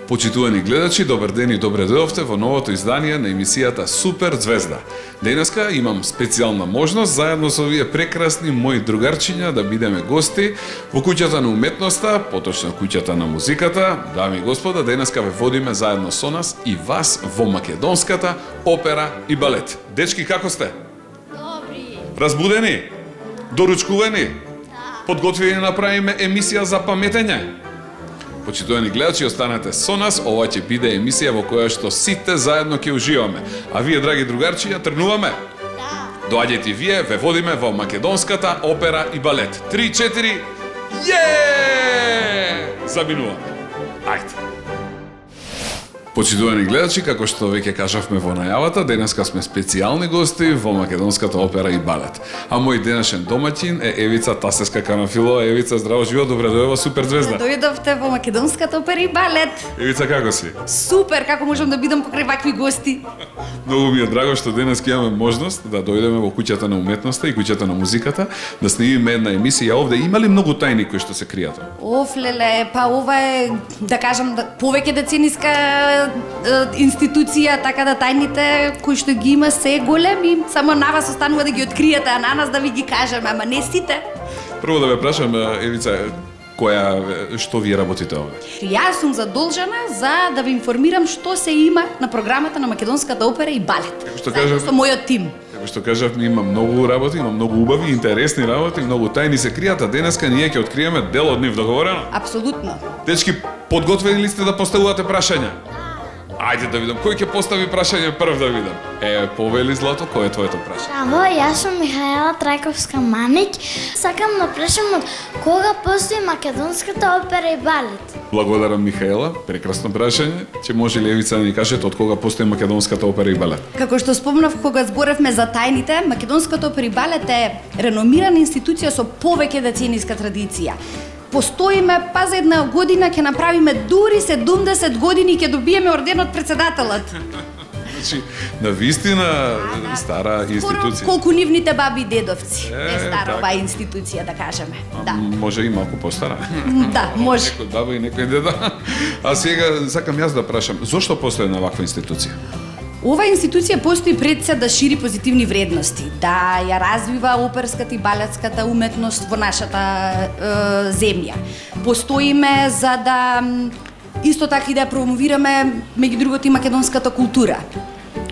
Почитувани гледачи, добар ден и добре дојдовте во новото издание на емисијата Супер Звезда. Денеска имам специјална можност заедно со овие прекрасни мои другарчиња да бидеме гости во куќата на уметноста, поточно куќата на музиката. Дами и господа, денеска ве водиме заедно со нас и вас во македонската опера и балет. Дечки, како сте? Добри. Разбудени? Доручкувани? Подготвени да направиме емисија за паметење? Почитувани гледачи, останете со нас, ова ќе биде емисија во која што сите заедно ќе уживаме. А вие, драги другарчиња, тргнуваме? Да. Доаѓете вие, ве водиме во македонската опера и балет. 3-4, заминуваме. Ајде. Почитувани гледачи, како што веќе кажавме во најавата, денеска сме специјални гости во македонската опера и балет. А мој денешен домаќин е Евица Тасеска Канафилова. Евица, здраво живо, добре дојдова, Супер Звезда. Дојдовте во македонската опера и балет. Евица, како си? Супер, како можам да бидам покрај вакви гости? Многу ми е драго што денес имаме можност да дојдеме во куќата на уметноста и куќата на музиката, да снимиме една емисија овде. Има ли многу тајни кои што се кријат? Офлеле, па ова е, да кажам, повеќе децениска институција, така да тајните кои што ги има се големи, само на вас останува да ги откриете, а на нас да ви ги кажеме, ама не сите. Прво да ве прашам, Евица, што вие работите овде? Јас сум задолжена за да ви информирам што се има на програмата на македонската опера и балет. Како што Заедно кажав, со мојот тим. како што кажавме, има многу работи, има многу убави, интересни работи, многу тајни се кријат, а денеска ние ќе откриеме дел од нив, договорено? Апсолутно. Дечки, подготвени ли сте да поставувате прашања? Ајде да видам, кој ќе постави прашање прв да видам? Повели Злато, кој е твоето прашање? Браво, јас сум Михаела Трајковска Манич. Сакам да прашам од кога постои македонската опера и балет? Благодарам, Михаела, прекрасно прашање. Ќе може ли Евица да ни кажете од кога постои македонската опера и балет? Како што спомнав кога зборевме за тајните, македонската опера и балет е реномирана институција со повеќе децениска традиција. Постоиме, па за една година ќе направиме дури 70 години ќе добиеме орденот председателот. Значи, на вистина стара институција. Скоро колку нивните баби и дедовци. Е стара така. оваа институција, да кажеме. Да. Може и малку постара. Да, може. Некој баба и некој деда. А сега сакам јас да прашам, зошто постои една ваква институција? Ова институција постои пред се да шири позитивни вредности, да ја развива оперската и балетската уметност во нашата земја. Постоиме за да исто така и да ја промовираме меѓу другото и македонската култура.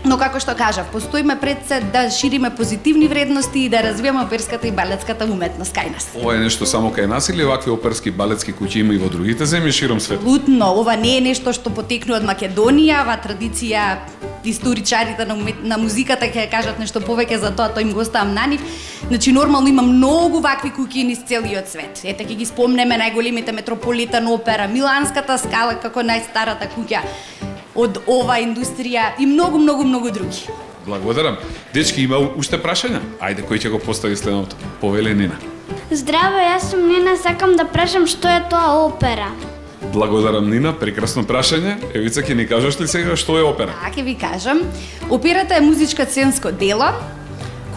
Но како што кажав, постоиме пред се да шириме позитивни вредности и да развиваме оперската и балетската уметност кај нас. Ова е нешто само кај нас или вакви оперски балетски куќи има и во другите земји широм свет? Абсолютно, ова не е нешто што потекнува од Македонија, ова традиција историчарите на музиката ќе кажат нешто повеќе за тоа, тоа им го оставам на нив. Значи нормално има многу вакви куќи низ целиот свет. Ете ќе ги спомнеме најголемите Метрополитен опера, Миланската скала како најстарата куќа од ова индустрија и многу други. Благодарам. Дечки, има уште прашања? Ајде, кој ќе го постави следното? Повели Нина. Здраво, јас сум Нина, сакам да прашам што е тоа опера. Благодарам, Нина, прекрасно прашање. Евица, ќе ни кажеш ли сега што е опера? Ќе ви кажам. Операта е музичко сценско дело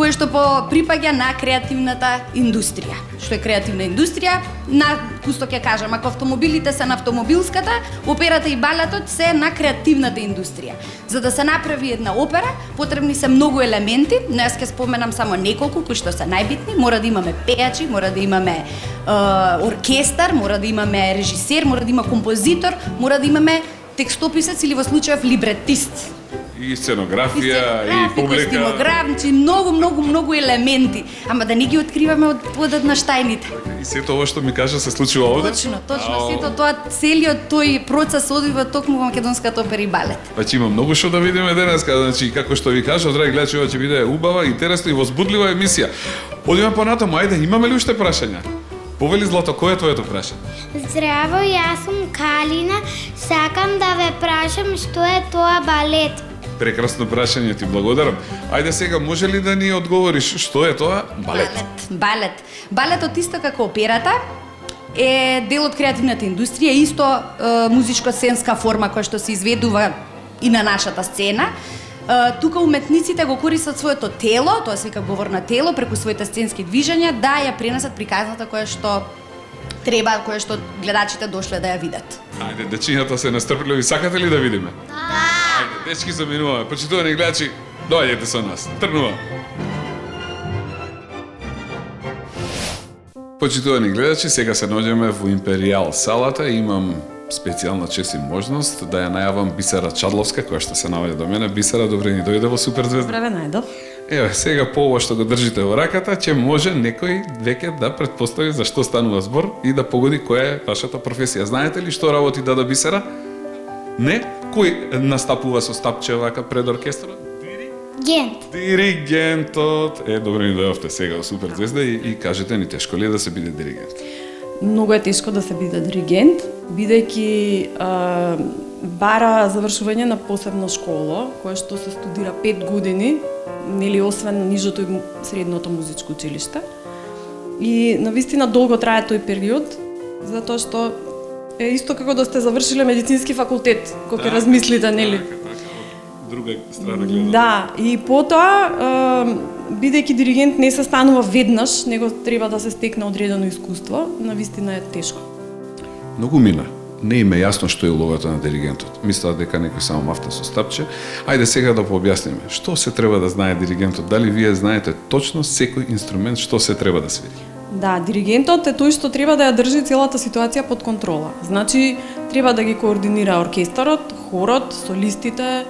кое што припаѓа на креативната индустрија. Што е креативна индустрија? На пусто ќе кажам, ако автомобилите се на автомобилската, операта и балетот се на креативната индустрија. За да се направи една опера, потребни се многу елементи, но јас ќе споменам само неколку кои што се најбитни. Мора да имаме пејачи, мора да имаме оркестар, мора да имаме режисер, мора да има композитор, мора да имаме текстописец или во случајов либретист. И сценографија, и публика. Костимограф, значи многу елементи, ама да не ги откриваме од еднаштајните. И сето ова што ми кажа се случува овде? Точно, сето тоа, целиот тој процес одвива токму во македонската опера и балет. Значи има многу што да видиме денеска, значи како што ви кажа, драги гледачи, ова ќе биде убава, интересна и возбудлива емисија. Одиме понатаму, ајде, имаме ли уште прашања? Повели Злато, кој е твоето прашање? Здраво, јас сум Калина, сакам да ве прашам што е тоа балет. Прекрасно прашање, ти благодарам. Ајде сега, може ли да ни одговориш што е тоа балет? Балет. Балетот исто како операта е дел од креативната индустрија, исто музичко-сценска форма која што се изведува и на нашата сцена. Тука уметниците го користат своето тело, тоа се вика говор на тело, преку своите сценски движења, да ја пренесат приказната која што треба кое што гледачите дошле да ја видат. Ајде, дечињата се настрпливи, сакате ли да видиме? Да! Ајде, дечки заминуваме, почитувани гледачи, доаѓете со нас, тргнуваме. Почитувани гледачи, сега се наоѓаме во Империјал салата и имам специјална чест и можност да ја најавам Бисера Чадловска, која што се наоѓа до мене. Бисера, добре ни дојде во Супер звезда. Здраве, најдов. Еве, сега по ова што го држите во раката, ќе може некој веќе да претпостави за што станува збор и да погоди која е вашата професија. Знаете ли што работи Дада Бисера? Не? Кој настапува со стапче вака пред оркестрот? Гент. Диригентот. Добре ни дојавте сега во Супер звезда и кажете ни, тешко ли е да се биде диригент? Многу е тешко да се биде диригент, бидејќи бара завршување на посебна школа, која што се студира 5 години, нели освен нижото и средното музичко училиште. И навистина долго трае тој период, затоа што е исто како да сте завршиле медицински факултет, кога ќе размислите, нели? Друга страна гледа. Да, и потоа, бидејќи диригент не се станува веднаш, него треба да се стекне одредено искуство, навистина е тешко. Многу мина. Не им е јасно што е улогата на диригентот. Мислат дека некој само мафта со стапче. Ајде сега да пообјасниме. Што се треба да знае диригентот? Дали вие знаете точно секој инструмент што се треба да свири? Да, диригентот е тој што треба да ја држи целата ситуација под контрола. Значи, треба да ги координира оркестарот, хорот, солистите,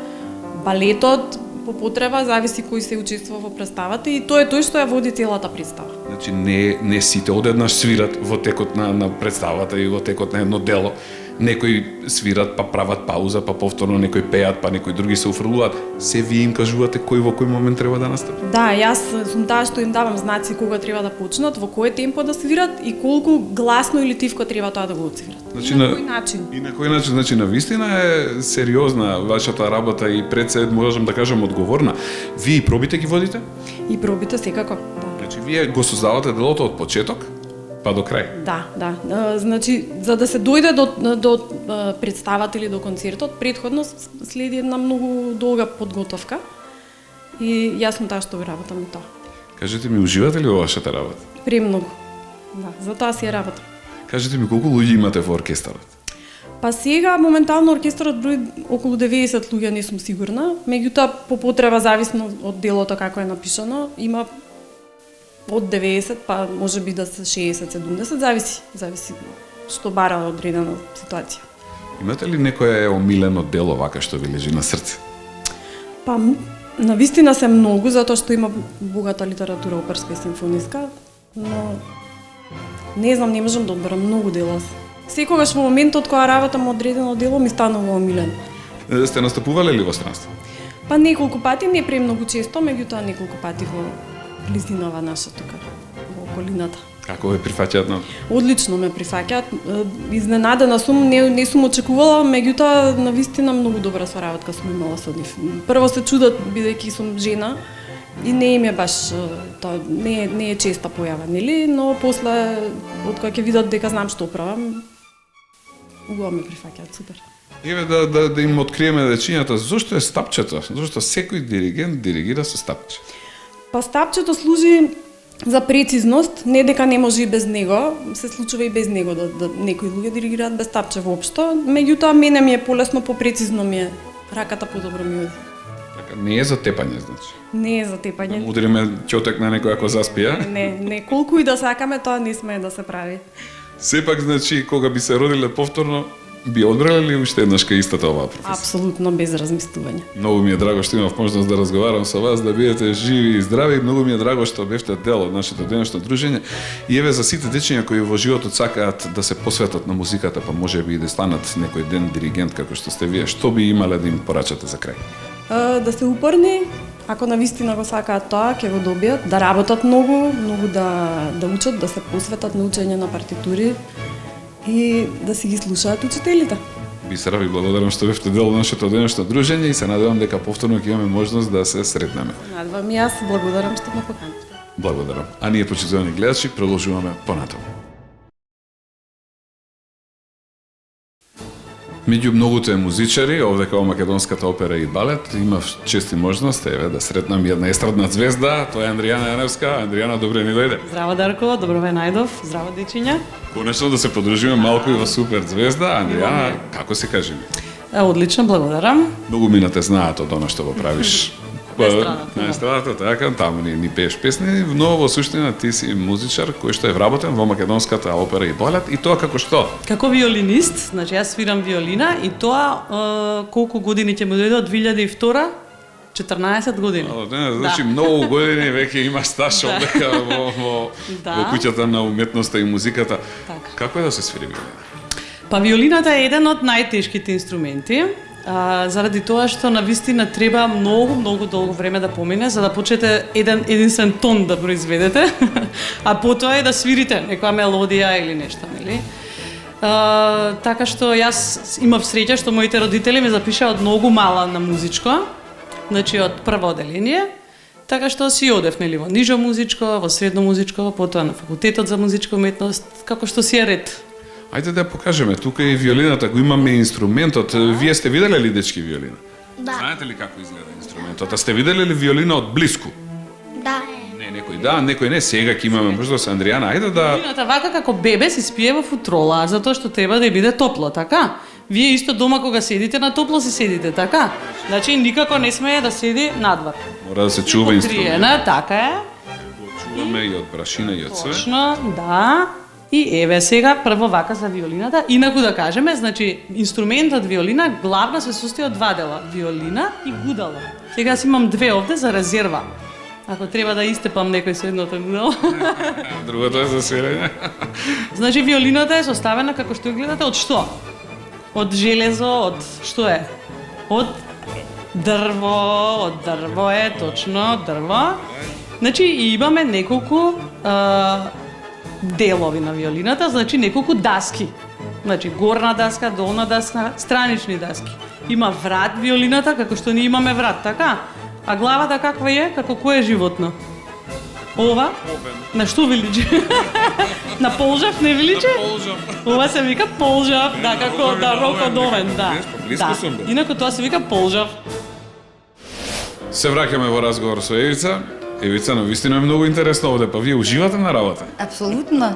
балетот, по потреба, зависи кој се учествува во представата и тоа е тој што ја води целата представа. Значи не сите одеднаш свират во текот на представата и во текот на едно дело. Некои свират, па прават пауза, па повторно некои пеат, па некои други се уфрлуваат. Се вие им кажувате кој во кој момент треба да настапи? Да, јас сум таа што им давам знаци кога треба да почнат, во кој темпо да свират и колку гласно или тивко треба тоа да го отсвират. Значи, и на кој начин. И на кој начин, значи навистина е сериозна вашата работа и пред се можам да кажам одговорна. Вие и пробите ги водите? И пробите секако, да. Значи вие го создавате делото од почеток па до крај. Да. Значи, за да се дојде до представата или до концертот, претходно следи една многу долга подготовка и јас сум таа што го работам и тоа. Кажете ми, уживате ли во вашата работа? Премногу. Да, затоа си ја работам. Кажете ми, колку луѓе имате во оркестарот? Па сега, моментално оркестарот брои околу 90 луѓе, не сум сигурна. Меѓутоа, по потреба, зависно од делото како е напишано, има од 90, па може би да се 60-70, зависи што бара одредена ситуација. Имате ли некое омилено дело вака што ви лежи на срце? Па, навистина се многу, затоа што има богата литература оперска и симфониска, но не знам, не можам да одберам многу дела. Секогаш во моментот кога работам одредено дело ми станува омилено. Сте настапувале ли во странство? Па неколку пати, не премногу често, меѓутоа неколку пати во близинава наша тука, во околината. Како ве прифаќаат на? Одлично ме прифаќаат. Изненадена сум, не сум очекувала, меѓутоа навистина многу добра соработка сум имала со нив. Прво се чудат бидејќи сум жена и не им е баш тоа, не е честа појава, нели? Но после од кога ќе видат дека знам што правам, убаво ме прифаќаат, супер. Еве да им откриеме дечињата, зошто е стапчето? Зошто секој диригент диригира со стапче? Па стапчето служи за прецизност, не дека не може и без него, се случува и без него да некои луѓе диригираат без стапче воопшто, меѓутоа мене ми е полесно, попрецизно ми е, раката подобро ми оди. Така, не е за тепање, значи. Не е за тепање. Удариме ќотек на некој ако заспија. Не, колку и да сакаме, тоа не смее да се прави. Сепак, значи, кога би се родиле повторно, би одбрале ли уште еднаш кај истата оваа професија? Апсолутно без размислување. Многу ми е драго што имав можност да разговарам со вас, да бидете живи и здрави. Многу ми е драго што бевте дел од нашето денешно дружење. И еве за сите дечиња кои во животот сакаат да се посветат на музиката, па можеби и да станат некој ден диригент како што сте вие, што би имале да им порачате за крај? Да се упорни, ако навистина го сакаат тоа, ќе го добијат, да работат многу да учат, да се посветат на учење на партитури и да си ги слушаат учителите. Бисера, ви благодарам што бевте дел од нашето денешно дружење и се надевам дека повторно ќе имаме можност да се сретнеме. Надевам и јас, благодарам што ме поканивте. Благодарам. А ние, почитувани гледачи, продолжуваме понатаму. Меѓу многуто музичари, овде као Македонската опера и балет, имав чести можност да сретнам една естрадна звезда, тоа е Андријана Јаневска. Андријана, добре ни дојде. Здраво, Дарко, добро ве најдов, здраво, дечиња. Конечно да се подружиме малку и во Супер звезда. Андријана, како се кажи ми? Одлично, благодарам. Многу мина те знаат од она што го правиш. естрадата, На естрадата, така, таму ни пееш песни, но во суштина ти си музичар кој што е вработен во Македонската опера и балет, и тоа како што? Како виолинист, значи јас свирам виолина и тоа колку години ќе му дојде од 2002? 14 години. Значи многу години веќе има стаж овдека во куќата на уметноста и музиката. Така. Како е да се свири виолина? Па виолината е еден од најтешките инструменти, заради тоа што навистина треба многу долго време да помине за да почнете единствен тон да произведете, а потоа е да свирите некоја мелодија или нешто, нели? Така што јас имав среќа што моите родители ме запишаа од многу мала на музичко, значи од прво оделение, така што си одев нели во нижо музичко, во средно музичко, потоа на факултетот за музичка уметност, како што си е ред. Ајде да покажеме, тука и виолината, го имаме инструментот. Вие сте виделе ли дечки виолина? Да. Знаете ли како изгледа инструментот? А сте виделе ли виолина од блиску? Да. Не, некој да, некој не. Сега ќе имаме можност, Андријана, ајде да... Виолината вака како бебе се спие во футрола, затоа што треба да биде топло, така? Вие исто дома кога седите на топло се седите, така? Значи никако не смее да седи надвор. Мора да се чува инструмент. Покриена, така е. Чуваме и од брашина и од све. Точно, да. И еве сега прво вака за виолината. Инаку да кажеме, значи инструментот виолина главно се состои од два дела, виолина и гудало. Сега си имам две овде за резерва. Ако треба да истепам некој со едното гудало. Другото е за свирење. Значи виолината е составена како што гледате од што? Од железо, од што е? Од дрво, од дрво е, точно, дрво. Значи имаме неколку делови на виолината, значи неколку даски. Значи горна даска, долна даска, странични даски. Има врат виолината, како што ние имаме врат, така? А главата каква е? Како кое животно? Ова? На што ви личи? На полжав не ви личи? На полжав. Ова се вика полжав, да, како да рокодовен, да. Блиско сум бе. Инаку тоа се вика полжав. Се враќаме во разговор со Евица. Евица, навистина е многу интересно овде, па вие уживате на работа? Апсолутно.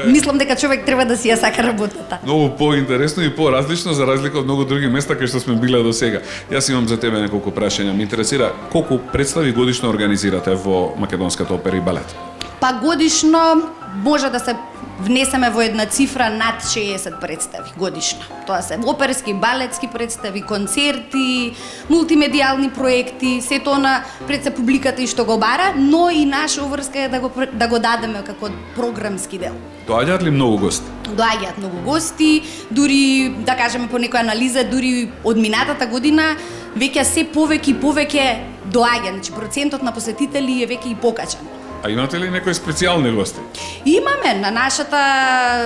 Мислам дека човек треба да си ја сака работата. Многу поинтересно и поразлично за разлика од многу други места кај што сме биле до сега. Јас имам за тебе неколку прашања. Ме интересира колку представи годишно организирате во Македонската опера и балет? Па годишно може да се внесеме во една цифра над 60 представи годишно. Тоа се оперски, балетски представи, концерти, мултимедијални проекти, сето на пред се публиката и што го бара, но и наша врска е да го дадеме како програмски дел. Доаѓаат ли многу гости? Доаѓаат многу гости, дури да кажеме по некоја анализа, дури од минатата година веќе се повеќе и повеќе доаѓа, значи процентот на посетители е веќе и покачан. А имате ли некои специјални гости? Имаме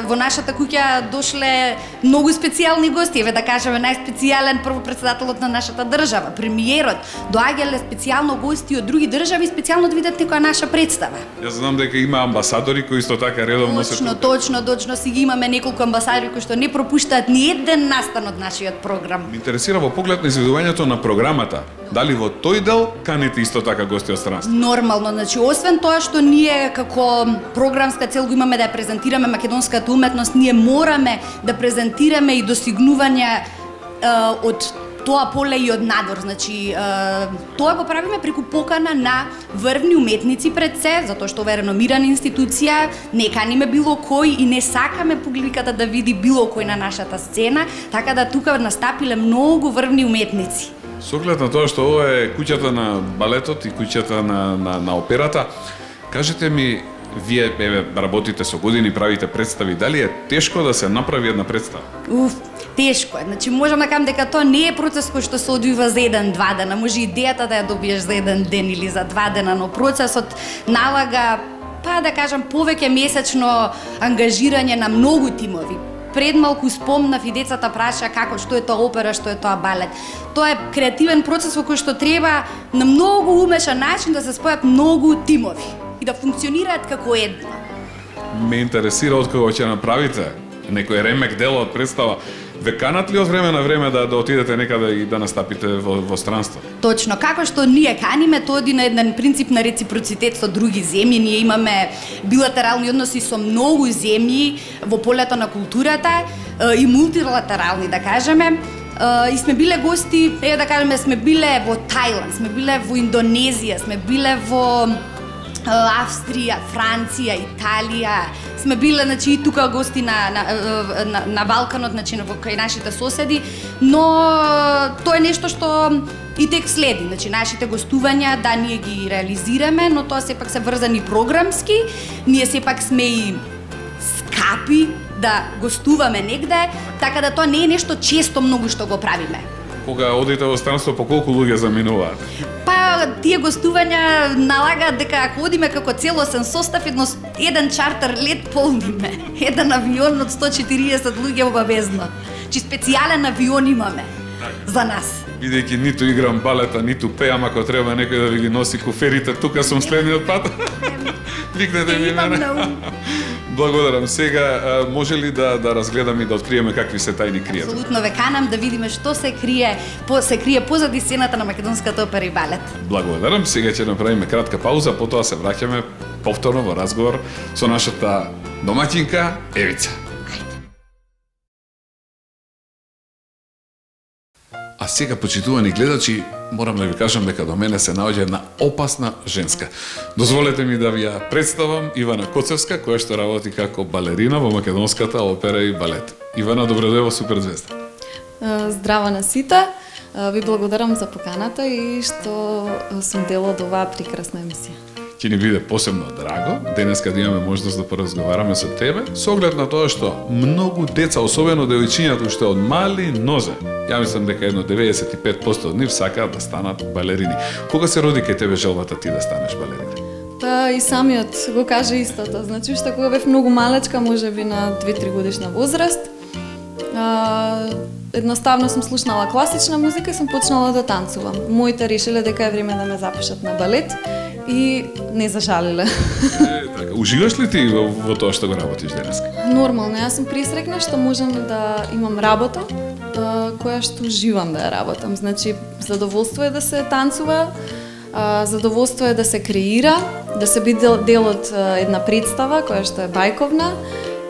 во нашата куќа дошле многу специјални гости, еве да кажеме најспецијален првопредседателот на нашата држава, премиерот, доаѓале специјално гости од други држави, специјално да видат некоја наша представа. Јас знам дека има амбасадори кои исто така редовно се Точно, си ги имаме неколку амбасадори кои што не пропуштаат ни еден настан од нашиот програм. Ме интересира во поглед на изведувањето на програмата, дали во тој дел каните исто така гости од странство? Нормално, значи освен тоа што ние како програмска цел го имаме да ја презентираме македонската уметност, ние мораме да презентираме и достигнувања од тоа поле и од надвор. Значи, тоа го правиме преку покана на врвни уметници пред се, затоа што ова е реномирана институција, не каниме било кој и не сакаме публиката да види било кој на нашата сцена, така да тука настапиле многу врвни уметници. Со оглед на тоа што ова е куќата на балетот и куќата на операта, кажете ми, вие работите со години, правите представи, дали е тешко да се направи една представа? Тешко е. Значи можам да кажам дека тоа не е процес кој што се одвива за еден-два дена. Може идејата да ја добиеш за еден ден или за 2 дена, но процесот налага, па да кажам, повеќе месечно ангажирање на многу тимови. Пред малку спомнав и децата праша како, што е тоа опера, што е тоа балет. Тоа е креативен процес во кој што треба на многу умешан начин да се спојат многу тимови и да функционираат како едно. Ме интересира од кога ќе направите некој ремек дел од представа. Ве канат ли од време на време да отидете некаде и да настапите во странство? Точно, како што ние каниме, тоа е на еден принцип на реципроцитет со други земји. Ние имаме билатерални односи со многу земји во полето на културата и мултилатерални, да кажеме. И сме биле гости, да кажеме, сме биле во Тајланд, сме биле во Индонезија, сме биле во Австрија, Франција, Италија. Сме биле, значи, и тука гости на Балканот, значи, кај нашите соседи, но тоа е нешто што и тек следи, значи, нашите гостувања, да, ние ги реализираме, но тоа сепак се врзани програмски, ние сепак сме и скапи да гостуваме негде, така да тоа не е нешто често многу што го правиме. Кога одите во странство, по колку луѓе заминуваат? Па, тие гостувања налагаат дека ако одиме како целосен состав, еден чартер лет полниме. Еден авион од 140 луѓе обавезно. Чи специјален авион имаме за нас. Бидејќи ниту играм балета, ниту пеам, ако треба некој да ви ги носи куферите, тука сум следниот пат. Викнете ми мене. Благодарам. Сега, може ли да разгледаме и да откриеме какви се тајни кријат? Апсолутно ве канам да видиме што се крие позади сцената на Македонската опера и балет. Благодарам. Сега ќе направиме кратка пауза, потоа се враќаме повторно во разговор со нашата домаќинка Евица. А сега, почитувани гледачи, морам да ви кажам дека до мене се наоѓа една опасна женска. Дозволете ми да ви ја представам Ивана Коцевска, која што работи како балерина во Македонската опера и балет. Ивана, добредојде во Суперзвезда. Здраво на сите. Ви благодарам за поканата и што сум дел од оваа прекрасна емисија. Ќе ни биде посебно драго денеска да имаме можност да поразговараме со тебе, со оглед на тоа што многу деца, особено девојчињата уште од мали нозе, ја мислам дека едно 95% од нив сакаат да станат балерини. Кога се роди кај тебе желбата ти да станеш балерина? Па и самиот го каже истото. Значи уште кога бев многу малечка, можеби на 2-3 годишна возраст, едноставно сум слушнала класична музика и сум почнала да танцувам. Моите решиле дека е време да ме запишат на балет и не зажалиле. Така, уживаш ли ти во тоа што го работиш денеска? Нормално, јас сум пресрекна што можам да имам работа која што уживам да ја работам. Значи, задоволство е да се танцува, задоволство е да се креира, да се биде дел од една представа која што е бајковна.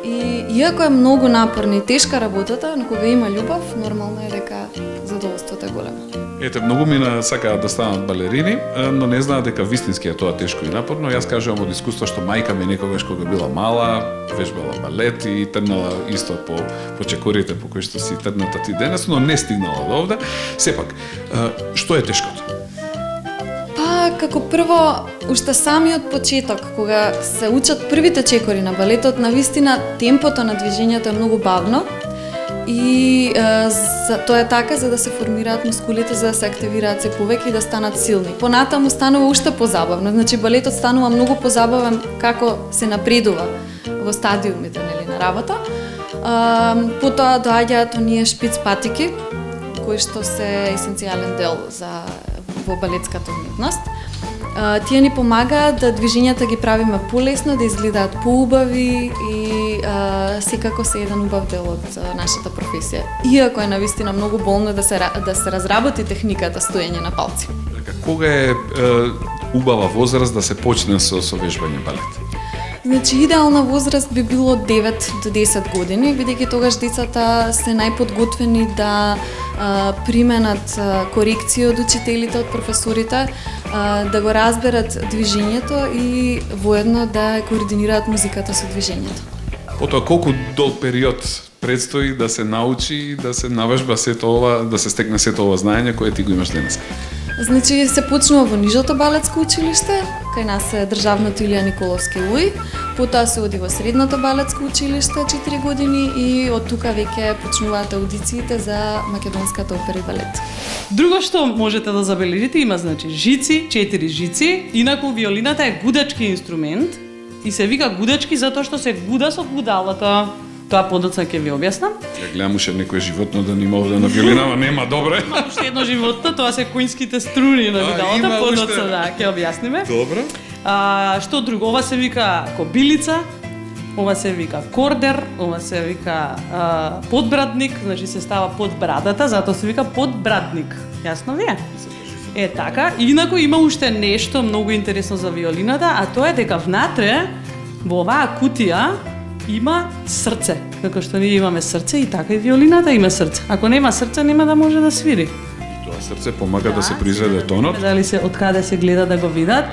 И иако е многу напорна и тешка работата, но кога има љубов, нормално е дека задоволството е големо. Ете, многу мина сакаат да станат балерини, но не знаат дека вистински е тоа тешко и напорно. Јас кажувам од искуство што мајка ми некогаш кога била мала, вежбала балет и трнала исто по чекорите по кои што си трната ти денес, но не стигнала до овде. Сепак, што е тешкото? Па, како прво, уште самиот почеток, кога се учат првите чекори на балетот, навистина темпото на движењето е многу бавно и тоа е така за да се формираат мускулите, за да се активираат се повеќе и да станат силни. Понатаму станува уште позабавно, значи балетот станува многу позабавен како се напредува во стадиумите, нели, на работа. Потоа доаѓаат оние шпиц патики, кои што се есенцијален дел во балетската уметност. Тие ни помагаат да движењата ги правиме полесно, да изгледаат поубави и секако се еден убав дел од нашата професија. Иако е навистина многу болно да се разработи техниката стоење на палци. Кога е убава возраст да се почне со вежбање балет? Значи, идеална возраст би било 9 до 10 години, бидејќи тогаш децата се најподготвени да применат корекции од учителите, од професорите, да го разберат движењето и воедно да координираат музиката со движењето. Потоа, колку долг период предстои да се научи и да се навежба сето ова, да се стекне сето ова знаење кое ти го имаш денес? Значи, се почнува во нижото балетско училиште, кај нас е државното Илија Николовски УИ, потоа се оди во средното балетско училиште 4 години и од тука веќе почнуваат аудициите за Македонската опера и балет. Друго што можете да забележите, има значи жици, 4 жици, инаку виолината е гудачки инструмент и се вика гудачки затоа што се гуда со гудалата. Тоа подоцна ќе ви објаснам. Ја гледам уште некое животно да нема овде на виолинава, нема добре. Има уште едно животно, тоа се коњските струни на гудалата, подоцна да ќе објасниме. Добро. Што друго? Ова се вика кобилица. ова се вика кордер, ова се вика подбрадник, значи се става под брадата, затоа се вика подбрадник. Јасно ви е? Е така, инаку има уште нешто многу интересно за виолината, а тоа е дека внатре во оваа кутија има срце. Како што ние имаме срце и така и виолината има срце. Ако нема срце нема да може да свири. Тоа срце помага да се произведе тонот. Дали се од каде се гледа да го видат?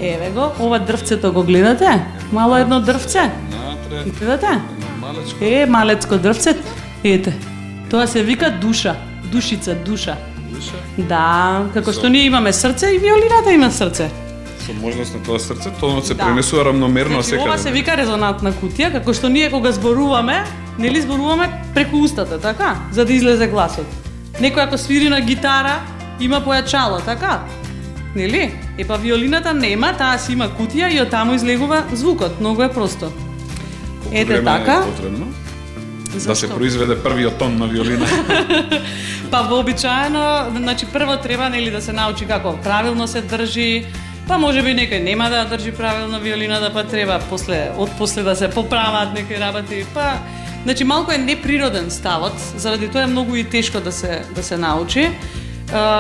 Еве го, ова дрвцето го гледате? Мало едно дрвце. Натре, Гледате? малечко. Малецко дрвце. Ете. Тоа се вика душа. Душица, душа. Душа. Да, како што ние имаме срце и виолината има срце. Со можност на тоа срце, тонот се пренесува рамномерно Значи, ова се секаде. вика резонантна кутија, како што ние кога зборуваме, нели зборуваме преку устата, така? За да излезе гласот. Некој ако свири на гитара, има појачало, така? Нели? Епа виолината нема, таа си има кутија и од таму излегува звукот. Многу е просто. Ете Време така. е потребно да се Зашто? произведе првиот тон на виолина. Па вообичаено, значи прво треба нели да се научи како правилно се држи, па можеби некој нема да држи правилно виолината, па треба после да се поправат некои работи, па значи малку е неприроден ставот, заради тоа е многу и тешко да се научи.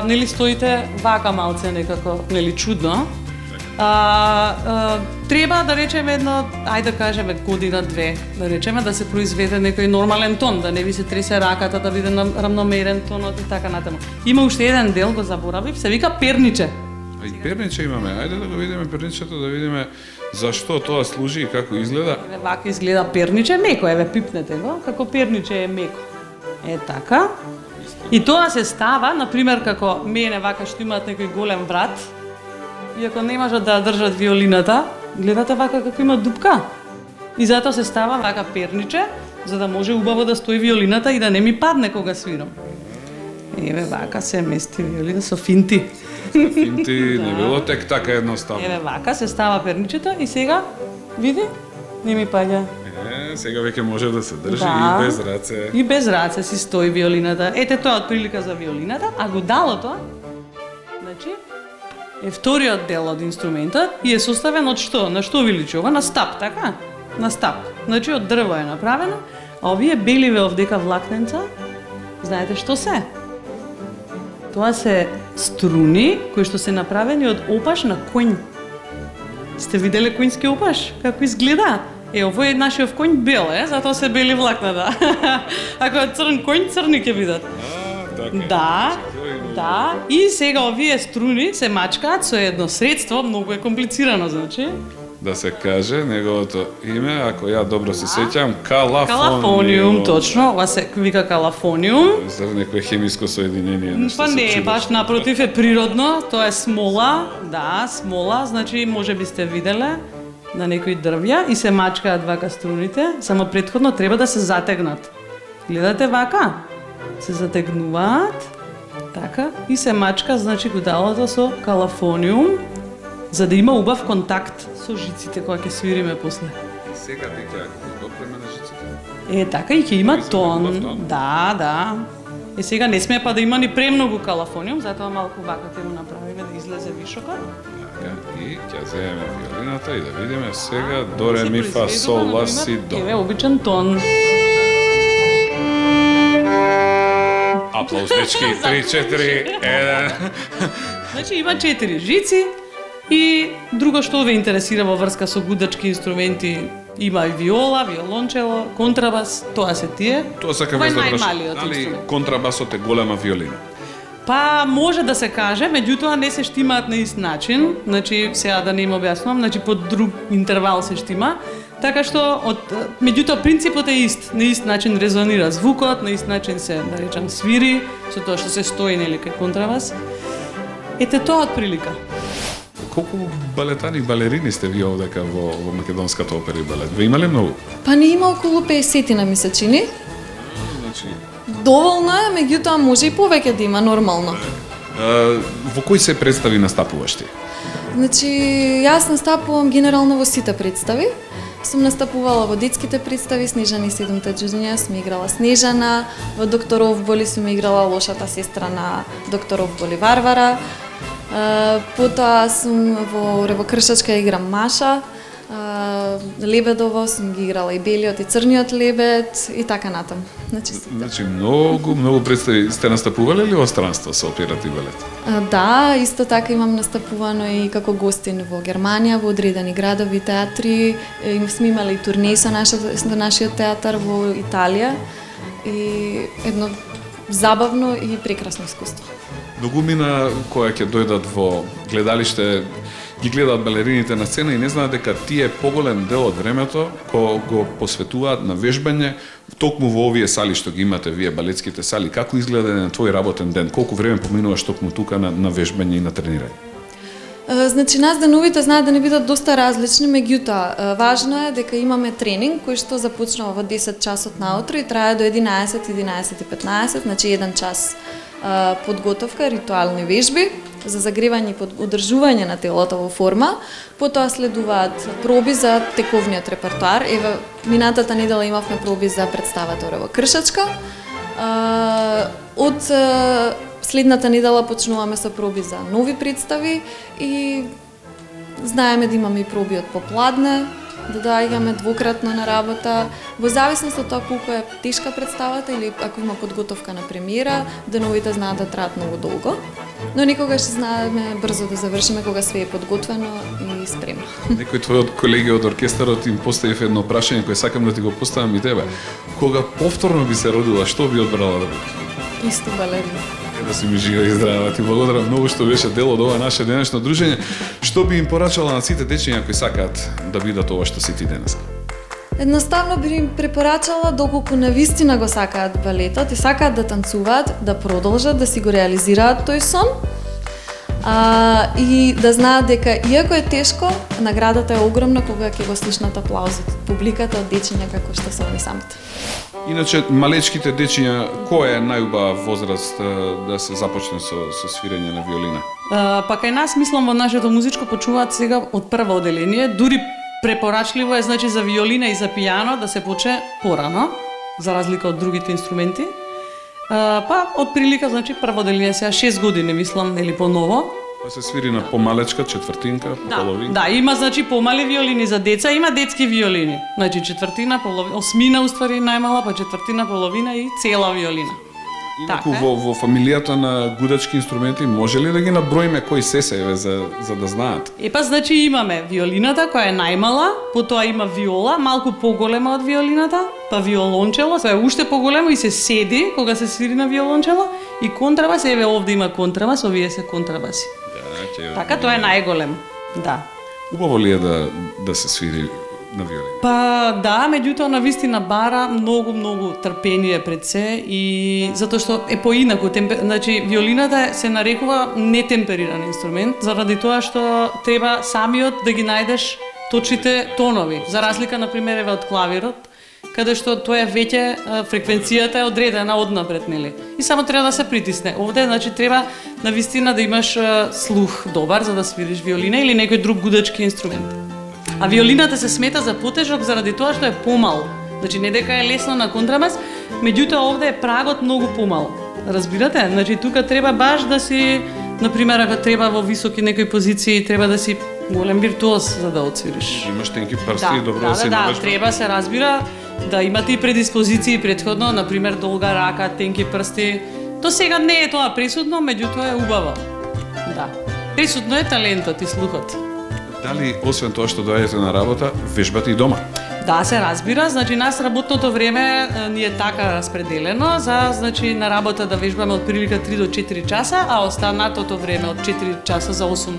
Нели стоите вака малце некако, нели чудно. Треба да речеме едно, ајде да кажеме година две, да речеме да се произведе некој нормален тон, да не ви се тресе раката, да биде рамномерен тонот и така натаму. Има уште еден дел, го заборавив, се вика перниче. А и перниче имаме. Ајде да го видиме перничето, да видиме зашто тоа служи и како изгледа. Еве вака изгледа перниче, меко, еве пипнете го, како перниче е меко. Е така. И тоа се става, например, како мене вака што имаат некој голем врат, и ако не можат да држат виолината, гледате вака како има дупка. И затоа се става вака перниче, за да може убаво да стои виолината и да не ми падне кога свирам. Еве вака се мести виолина со финти. Финти не било тек така едноставно. Еве вака се става перничето и сега, види, не ми паѓа. Сега веќе може да се држи Да. и без раце. И без раце си стои виолината. Ете тоа од прилика за виолината, а гудалото, значи, е вториот дел од инструментот и е составен од што? На што ви личи ова? На стап, така? На стап. Значи од дрво е направено, а овие беливе овдека влакненца, знаете што се? Тоа се струни кои што се направени од опаш на коњ. Сте виделе коњски опаш? Како изгледа? Овој е нашиот коњ бел, затоа се бели влакната. Ако е црн коњ, црни ќе видат. Да, да. И сега овие струни се мачкаат со едно средство, многу е комплицирано, значи. Да се каже неговото име, ако ја добро се сеќам, калафониум. Калафониум, точно, ова се вика калафониум. За некое хемиско соединение. нешто Па се не, чудиш. баш напротив е природно, тоа е смола, да, смола, значи може би сте виделе на некои дрвја и се мачкаат вака струните, само претходно треба да се затегнат. Гледате вака? Се затегнуваат, така, и се мачка, значи гудалото со калафониум, за да има убав контакт со жиците кога ќе свириме после. Сега дека го допреме на жиците. Е, така и ќе има убав тон. тон. Да, да. Е, сега не сме па да има ни премногу калафониум, затоа малку вака ќе го направиме да излезе вишокот. Така, и ќе земеме виолината и да видиме сега до ре ми фа сол ла си до. Еве обичен тон. Аплауз дечки, 3 4 1. Значи има 4 жици и друго што ве интересира во врска со гудачки инструменти, има и виола, виолончело, контрабас, тоа се тие. Тоа сакам Кој е да најмалиот дали инструмент? контрабасот е голема виолина. Па може да се каже, меѓутоа не се штимаат на ист начин, значи сега да не им објаснувам, значи по друг интервал се штима, така што меѓутоа принципот е ист, на ист начин резонира звукот, на ист начин се, да речам, свири, со тоа што се стои нели кај контрабас. Ете тоа од прилика. Колку балетани и балерини сте ви овдека во македонската опера и балет? Ве имале многу? Па не има околу 50 ми се чини. Значи, Доволно е, меѓутоа може и повеќе да има нормално. во кој се представи настапуваш ти? Значи, јас настапувам генерално во сите представи. Сум настапувала во детските представи, Снежана и седумте џуџиња, сум играла Снежана, во Докторов боли сум играла лошата сестра на Докторов боли Варвара. Потоа сум во Ревокршачка играм Маша, Лебедово сум ги играла и белиот и црниот лебед и така натам. Значи многу представи сте настапувале ли во странство со операта и балет? Да, исто така имам настапувано и како гостин во Германија, во одредени градови, театри. Сме имали и турнеи со нашиот театар во Италија и едно забавно и прекрасно искуство. Многу мина која ќе дојдат во гледалиште, ги гледаат балерините на сцена и не знаат дека тие поголем дел од времето кој го посветуваат на вежбање токму во овие сали што ги имате вие балетските сали. Како изгледа на твој работен ден? Колку време поминуваш токму тука на вежбање и на тренирање? Значи, нас деновите знаат да не бидат доста различни, меѓутоа, важно е дека имаме тренинг кој што започнува во 10 часот наутро и трае до 11:15, значи 1 час подготовка, ритуални вежби за загревање и одржување на телото во форма. Потоа следуваат проби за тековниот репертоар. Еве, минатата недела имавме проби за представата во Кршачка. Од следната недела почнуваме со проби за нови представи и знаеме да имаме и проби од попладне, да доаѓаме двократно на работа, во зависност од тоа колку е тешка представата или ако има подготовка на премиера, деновите знаат да траат многу долго, но никогаш знаеме брзо да завршиме кога све е подготвено и спремно. Некој твој колеги од оркестарот им поставив едно прашање кое сакам да ти го поставам и тебе. Кога повторно би се родила, што би одбрала да биде? Исто балерина. Да си ми жива и здрава. Ти благодарам многу што беше дел од ова наше денешно дружење. Што би им порачала на сите дечиња кои сакаат да бидат ова што си ти денес? Едноставно би им препорачала, доколку навистина го сакаат балетот и сакаат да танцуваат, да продолжат да си го реализираат тој сон. И да знаат дека иако е тешко, наградата е огромна кога ќе го слушнат аплаузот од публиката, од дечиња како што се они самите. Иначе, малечките дечиња, која е најубава возраст да се започне со свирење на виолина? Па кај нас, мислам, во нашето музичко почнуваат сега од прво оделение. Дури препорачливо е, значи, за виолина и за пијано да се почне порано, за разлика од другите инструменти. Па, од прилика, значи, прво оделение сега 6 години, мислам, или по-ново. Па се свири на помалечка, четвртинка, половинка? Да, има, значи, помали виолини за деца, има детски виолини. Значи, четвртина, половина, осмина, уствари, најмала, па четвртина, половина и цела виолина. Инаку во фамилијата на гудачки инструменти може ли да ги наброиме кои се за да знаат? Па значи имаме виолината која е најмала, потоа има виола, малку поголема од виолината, па виолончело, тоа е уште поголемо и се седи кога се свири на виолончело и контрабас, еве овде има контрабас, овие се контрабаси. Така тоа е најголем. Да. Убаво ли е да се свири на виолина? Па да, меѓутоа навистина бара многу трпение пред се и затоа што е поинаку, значи виолината се нарекува нетемпериран инструмент заради тоа што треба самиот да ги најдеш точните тонови, за разлика на пример еве од клавирот, каде што тоа е веќе фреквенцијата е одредена однапред, нели? И само треба да се притисне. Овде значи треба навистина да имаш слух добар за да свириш виолина или некој друг гудачки инструмент. А виолината се смета за потежок заради тоа што е помал. Значи не дека е лесно на контрабас, меѓутоа овде е прагот многу помал. Разбирате? Значи тука треба баш да си, на пример, ако треба во високи некои позиции, треба да си голем виртуоз за да отсвириш. Имаш тенки прсти и добро да се навежба. Да, треба се разбира да имате и предиспозиции претходно, на пример долга рака, тенки прсти. До сега не е тоа присутно, меѓутоа е убаво. Да. Присутно е талентот и слухот. Дали, освен тоа што доаѓате на работа, вежбате и дома? Да, се разбира. Значи, нас работното време ни е така распределено за, значи, на работа да вежбаме од прилика 3 до 4 часа, а останатото време од 4 часа за 8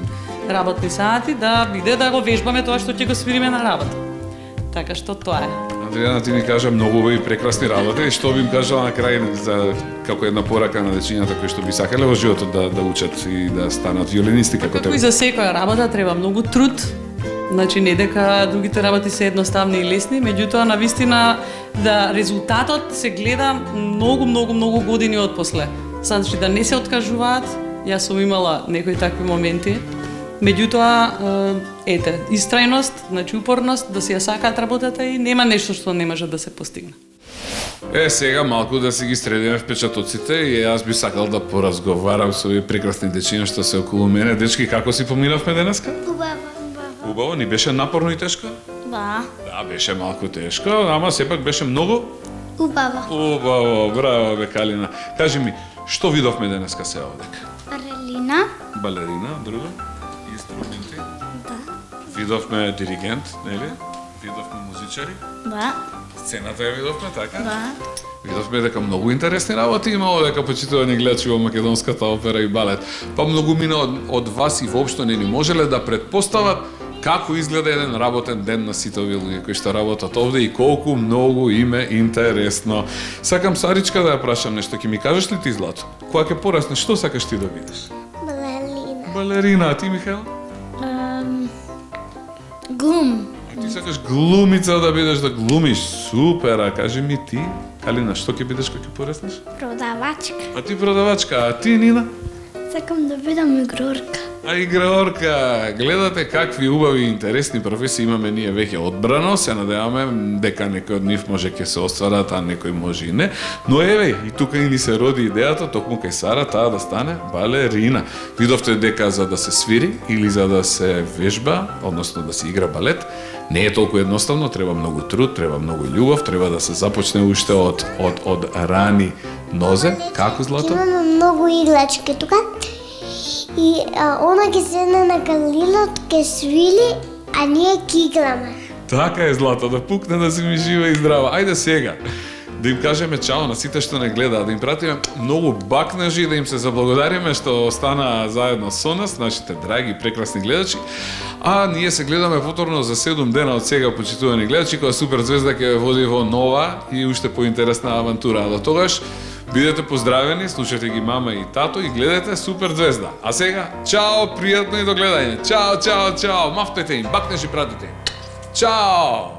работни сати да биде да го вежбаме тоа што ќе го свириме на работа. Така што тоа е. Адријана, ти ни кажа многу убави прекрасни работи. Што би им кажала на крај за како една порака на дечињата кои што би сакале во животот да учат и да станат виолинисти како тебе? И за секоја работа треба многу труд. Значи не дека другите работи се едноставни и лесни, меѓутоа навистина да резултатот се гледа многу години отпосле. Значи да не се откажуваат. Јас сум имала некои такви моменти. Меѓутоа, ете, истрајност, значи упорност, да си ја сакаат работата и нема нешто што не може да се постигне. Сега малку да си ги средиме впечатоците и јас би сакал да поразговарам со овие прекрасни дечиња што се околу мене. Дечки, како си поминавме денеска? убаво, ни беше напорно и тешко? Да. Да, беше малку тешко, ама сепак беше многу Убаво. убаво. Браво, бе, Калина. Кажи ми, што видовме денеска се овдека? Релина. Балерина, друго? Инструменти? Да. Видовме диригент, нели? Видовме музичари? Да. Сцената ја видовме, така? Да. Видовме дека многу интересни работи има овдека почитувани гледачи во македонската опера и балет. Па многу мина од вас и воопшто не ни можеле да предпостават како изгледа еден работен ден на сите овие луѓе кои што работат овде и колку многу им е интересно. Сакам Саричка да ја прашам нешто, ќе ми кажеш ли ти, Злато? Кога ќе пораснеш, што сакаш ти да видиш? Балерина. Балерина, а ти, Михаел? Глум. А ти сакаш глумица да бидеш, да глумиш. Супер, а кажи ми ти, Калина, што ќе бидеш кога ќе пораснеш? Продавачка. А ти продавачка, а ти, Нина? Сакам да бидам игрорка. А играорка, гледате какви убави и интересни професии имаме ние веќе одбрано, се надеваме дека некој од нив може ќе се остварат, а некој може и не. Но еве, и тука и ни се роди идејата, токму кај Сара, таа да стане балерина. Видовте дека за да се свири или за да се вежба, односно да се игра балет, не е толку едноставно, треба многу труд, треба многу љубов, треба да се започне уште од рани нозе. Како, Злато? Имаме многу иглачки тука. И она ќе седне на калилот, ќе свили, а ние ќе играме. Така е, Злато, да пукне да си ми жива и здрава. Ајде сега, да им кажеме чао на сите што не гледаат, да им пратиме многу бакнежи, да им се заблагодариме што остана заедно со нас, нашите драги, прекрасни гледачи. А ние се гледаме повторно за 7 дена од сега, почитувани гледачи, кога Супер Звезда ќе ве води во нова и уште поинтересна авантура. А до тогаш, бидете поздравени, слушате ги мама и тато и гледате Супер Звезда. А сега, чао, пријатно и до гледање. Чао, чао, чао. Мафтете им, бакнежи пратите. Чао!